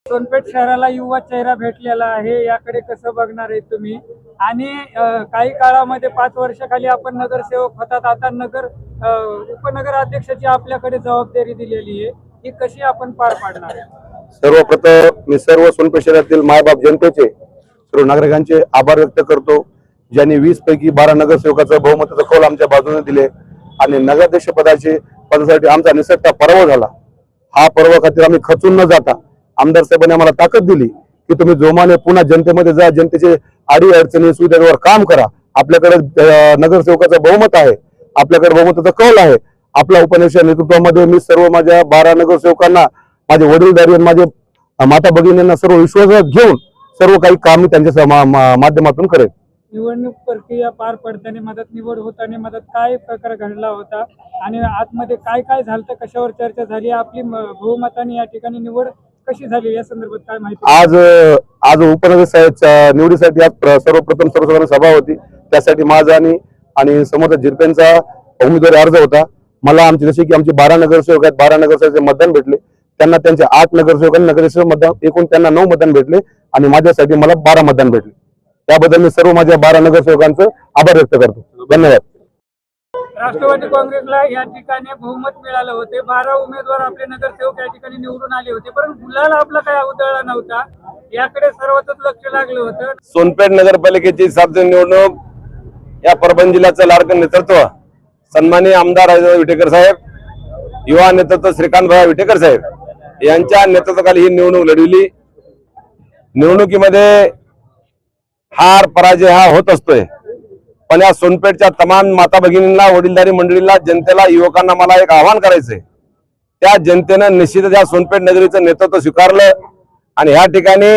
सोनपेठ शहराला युवा चेहरा भेटलेला आहे, याकडे कसं बघणार आहे तुम्ही? आणि काही काळामध्ये 5 वर्षाखाली आपण नगरसेवक होतात, आता उपनगर अध्यक्षाची आपल्याकडे जबाबदारी दिलेली आहे, ही कशी आपण पार पाडणार आहे? सर्वप्रथम मी सर्व सोनपेठ शहरातील मायबाप जनतेचे सर्व नागरिकांचे आभार व्यक्त करतो, ज्यांनी 20 पैकी 12 नगरसेवकाचा बहुमताचा कौल आमच्या बाजूने दिले आणि नगराध्यक्ष पदासाठी आमचा निसटता पराभव झाला। हा पराभव खातीर आम्ही खचून न जाता आमदार साहेबांनी आम्हाला ताकद दिली की तुम्ही जोमाने पुन्हा जनतेमध्ये जा, जनतेचे आडी अडचणी सुविधांवर काम करा। आपल्याकडे नगरसेवकाचं बहुमत आहे, आपल्याकडे बहुमताचा कौल आहे। आपल्या उपनगराच्या नेतृत्वामध्ये मी सर्व माझ्या 12 नगरसेवकांना, माझे वडीलधारी आणि माझे माता भगिनींना सर्व विश्वासात घेऊन सर्व काही काम मी त्यांच्या माध्यमातून करेन। निवडणूक प्रक्रिया पार पडताना निवड होताना काय प्रकार घडला होता आणि आतमध्ये काय काय झालं, कशावर चर्चा झाली, आपली बहुमताने या ठिकाणी निवड कशी झाली या संदर्भात काय माहिती? आज उपनगर साहेबच्या निवडीसाठी आज सर्वप्रथम सर्वसाधारण सभा होती, त्यासाठी माझा आणि समोरचा झिरपेंचा उमेदवारी अर्ज होता। मला जसे की आमचे 12 नगरसेवक आहेत, 12 नगरसेवकांचे मतदान भेटले, त्यांना त्यांचे 8 नगरसेवकांनी नगरसेवक मतदान एकूण त्यांना 9 मतदान भेटले आणि माझ्यासाठी मला 12 मतदान भेटले। त्याबद्दल मी सर्व माझ्या 12 नगरसेवकांचं आभार व्यक्त करतो। धन्यवाद। राष्ट्रवादी काँग्रेसला या ठिकाणी बहुमत मिळालं होते, 12 उमेदवार आपले नगरसेवक या ठिकाणी निवडून आले होते, परंतु गुलाल आपला काय उधळला नव्हता, याकडे सर्वच लक्ष लागलं होतं। सोनपेठ नगरपालिकेची सार्वजनिक निवडणूक या परभणी जिल्ह्याचं लाडकं नेतृत्व सन्माननीय आमदार राजेंद्र विटेकर साहेब, युवा नेतृत्व श्रीकांत विटेकर साहेब यांच्या नेतृत्वाखाली ही निवडणूक लढविली। निवडणुकीमध्ये हार पराजय हा होत असतोय, पण या सोनपेठच्या तमाम माता भगिनींना, वडीलधारी मंडळींना, जनतेला, युवकांना मला एक आवाहन करायचंय। त्या जनतेनं निश्चितच या सोनपेठ नगरीचं नेतृत्व स्वीकारलं आणि ह्या ठिकाणी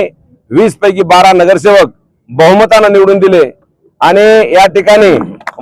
20 पैकी 12 नगरसेवक बहुमतानं निवडून दिले आणि या ठिकाणी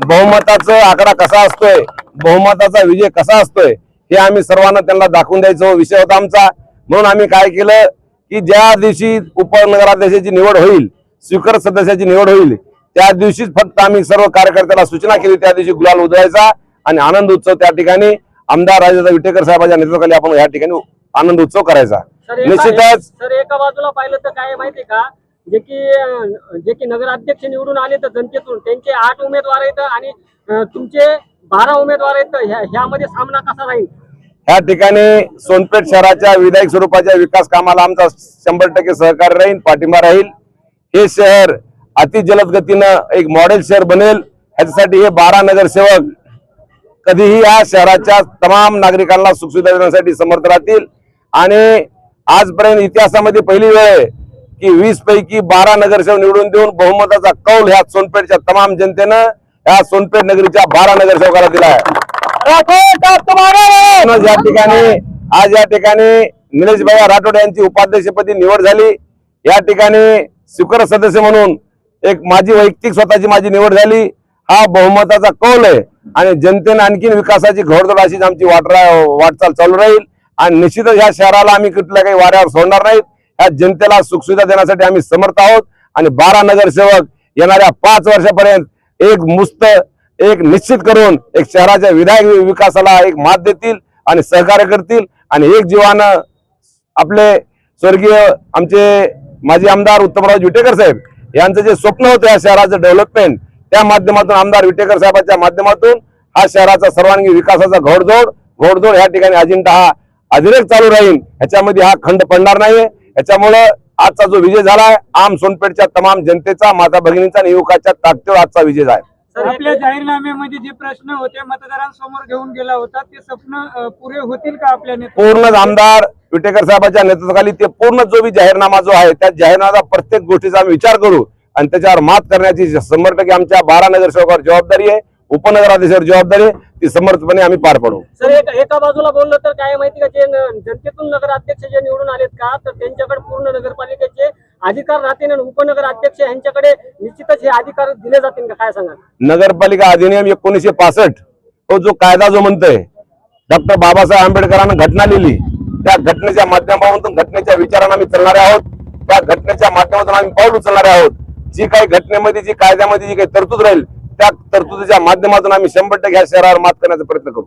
बहुमताचा आकडा कसा असतोय, बहुमताचा विजय कसा असतोय हे आम्ही सर्वांना त्यांना दाखवून द्यायचा विषय होता आमचा। म्हणून आम्ही काय केलं की ज्या दिवशी उपनगराध्यक्षाची निवड होईल, स्वीकृत सदस्याची निवड होईल, त्या दिवशीच फक्त आम्ही सर्व कार्यकर्त्याला सूचना केली, त्या दिवशी गुलाल उधळायचा आणि आनंद उत्सव त्या ठिकाणी आमदार राजेंद्र विटेकर साहेबांच्या नेतृत्वाखाली आपण या ठिकाणी आनंद उत्सव करायचा। निश्चितच सर एका बाजूला पाहिलं तर काय माहिती का, जे की नगराध्यक्ष निवडून आले तर जनतेतून त्यांचे 8 उमेदवार आहेत आणि तुमचे 12 उमेदवार आहेत, ह्यामध्ये सामना कसा राहील? ह्या ठिकाणी सोनपेठ शहराच्या विधायक स्वरूपाच्या विकास कामाला आमचा 100% सहकार्य राहील, पाठिंबा राहील। हे शहर अति जलद गतीनं एक मॉडेल शहर बनेल, ह्याच्यासाठी हे 12 नगरसेवक कधीही या शहराच्या तमाम नागरिकांना सुखसुविधा देण्यासाठी समर्थ राहतील। आणि आजपर्यंत इतिहासामध्ये पहिली वेळ आहे की 20 पैकी 12 नगरसेवक निवडून देऊन बहुमताचा कौल ह्या सोनपेठच्या तमाम जनतेनं या सोनपेठ नगरीच्या 12 नगरसेवकाला दिला आहे। आज या ठिकाणी निलेश भाई राठोड यांची उपाध्यक्षपदी निवड झाली। या ठिकाणी स्वीकृत सदस्य म्हणून एक माझी वैयक्तिक स्वतःची माझी निवड झाली। हा बहुमताचा कौल आहे आणि जनतेने आणखीन विकासाची घोडदौड अशीच आमची वाटचाल चालू राहील आणि निश्चितच या शहराला आम्ही कुठल्या काही वाऱ्यावर सोडणार नाहीत। या जनतेला सुखसुविधा देण्यासाठी आम्ही समर्थ आहोत आणि 12 नगरसेवक येणाऱ्या 5 वर्षापर्यंत एक निश्चित करून एक शहराच्या विधायक विकासाला एक मात देतील आणि सहकार्य करतील आणि एक जीवानं आपले स्वर्गीय आमचे माजी आमदार उत्तमराव विटेकर साहेब यांचं जे स्वप्न होतं या शहराचं डेव्हलपमेंट, त्या माध्यमातून आमदार विटेकर साहेबांच्या माध्यमातून हा शहराचा सर्वांगीण विकासाचा घोडदौड या ठिकाणी अजिंठा हा अविरत चालू राहील, ह्याच्यामध्ये हा खंड पडणार नाही। याच्यामुळे आजचा जो विजय झालाय आम सोनपेठच्या तमाम जनतेचा, माता भगिनींचा आणि युवकाच्या ताकदीवर आजचा विजय आहे। आपल्या जाहीरनाम्यामध्ये जे प्रश्न होते मतदारांसमोर घेऊन गेला होता, ते स्वप्न पुरे होतील का आपल्या पूर्ण आमदार विटेकर साहेबांच्या नेतृत्वाखाली ते पूर्ण जो भी जाहीरनामा जो आहे त्या जाहीरनामा प्रत्येक गोष्टीचा आम्ही विचार करू आणि त्याच्यावर मात करण्याची 100% आमच्या 12 नगरसेवकांवर जबाबदारी आहे, उपनगराध्यक्षावर जबाबदारी आहे, ती समर्थपणे आम्ही पार पाडू। सर एका बाजूला बोललं तर काय माहिती का, जे जनतेतून नगराध्यक्ष जे निवडून आलेत का, तर त्यांच्याकडे पूर्ण नगरपालिकेचे अधिकार राहतील आणि उपनगर अध्यक्ष यांच्याकडे निश्चितच हे अधिकार दिले जातील का, काय सांगा? नगरपालिका अधिनियम 1965 तो जो कायदा जो म्हणतोय, डॉक्टर बाबासाहेब आंबेडकरांनी घटना लिहिली, त्या घटनेच्या माध्यमातून घटनेच्या विचारांना आम्ही चालणारे आहोत, त्या घटनेच्या माध्यमातून आम्ही पाऊल उचलणारे आहोत। जी काही घटनेमध्ये जी कायद्यामध्ये जी काही तरतूद राहील त्या तरतुदीच्या माध्यमातून आम्ही 100% या शहरावर मात करण्याचा प्रयत्न करू।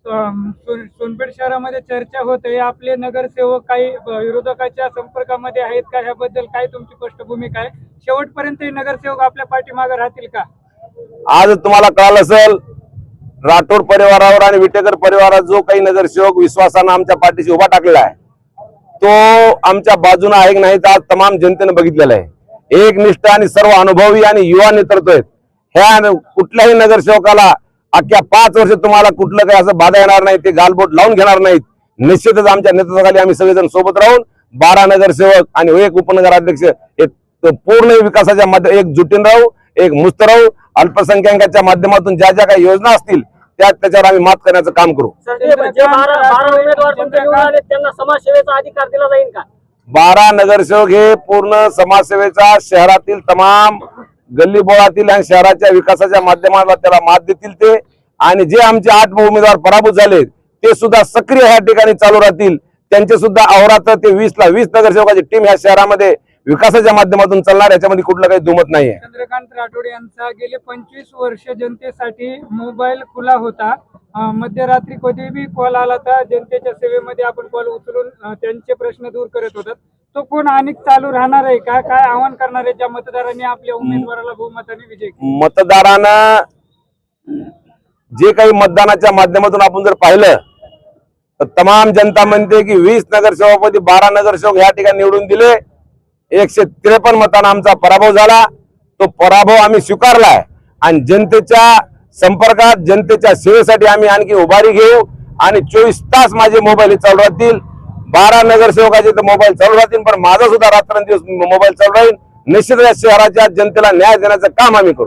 सोनपेठ शहरामध्ये चर्चा होते, आपले नगरसेवक काही विरोधकाच्या संपर्कामध्ये आहेत का, ह्याबद्दल काय तुमची स्पष्ट भूमिका आहे? शेवटपर्यंत हे नगरसेवक आपल्या पाठीमागे राहतील का? आज तुम्हाला कळालं असेल, राठोड परिवारावर आणि विटेकर परिवारात जो काही नगरसेवक विश्वासानं आमच्या पाठीशी उभा टाकलेला आहे तो आमच्या बाजूने आहे नाही तर आज तमाम जनतेने बघितलेलं आहे. एकनिष्ठ आणि सर्व अनुभवी आणि युवा नेतृत्व आहेत. ह्या कुठल्याही नगरसेवकाला अख्ख्या 5 वर्ष तुम्हाला कुठलं काही असं बाधा येणार नाही, ते गालबोट लावून घेणार नाहीत. निश्चितच आमच्या नेतृत्वाखाली आम्ही सगळेजण सोबत राहून 12 नगरसेवक आणि एक उपनगराध्यक्ष हे पूर्ण विकासाच्या मध्ये एकजुटीन राहू, एक मुस्त राहू. अल्पसंख्याकांच्या माध्यमातून ज्या ज्या काही योजना असतील त्याच्यावर आम्ही मात करण्याचं काम करू. सर, जे 12 उमेदवार तुमचे निवडून आले त्यांना समाजसेवेचा अधिकार दिला जाईल का? 12 नगरसेवक हे पूर्ण समाजसेवेचा शहरातील तमाम गल्लीबोळातील आणि शहराच्या विकासाच्या माध्यमाला त्याला मात देतील ते. आणि जे आमचे 8 उमेदवार पराभूत झाले ते सुद्धा सक्रिय ह्या ठिकाणी चालू राहतील. त्यांचे सुद्धा अहोरात्र ते 20 नगरसेवकाची टीम ह्या शहरामध्ये विकासाच्या माध्यमातून चालणार, याच्यामध्ये कुठलं काही दुमत नाहीये. चंद्रकांत राठोड यांचा गेले 25 वर्ष जनतेसाठी मोबाईल खुला होता. मध्यरात्री कधीही कॉल आला तर जनतेच्या सेवेमध्ये आपण कॉल उचलून त्यांचे प्रश्न दूर करत होतात. तो फोन अनेक चालू राहणार आहे का? काय आवाहन करणार आहे ज्या मतदारांनी आपल्या उमेदवाराला बहुमताने विजय केला? मतदारांना जे काही मतदानाच्या माध्यमातून आपण जर पाहिलं तर तमाम जनता म्हणते की 20 नगरसेवकांपैकी 12 नगरसेवक ह्या ठिकाणी निवडून दिले. 153 मतांना आमचा पराभव झाला. तो पराभव आम्ही स्वीकारलाय आणि जनतेच्या संपर्कात जनतेच्या सेवेसाठी आम्ही आणखी उभारी घेऊ आणि 24 तास माझे मोबाईल हे चालू राहतील. 12 नगरसेवकाचे तर मोबाईल चालू राहतील, पण माझा सुद्धा रात्रंदिवस मोबाईल चालू राहील. निश्चित या शहराच्या जनतेला न्याय देण्याचं काम आम्ही करू.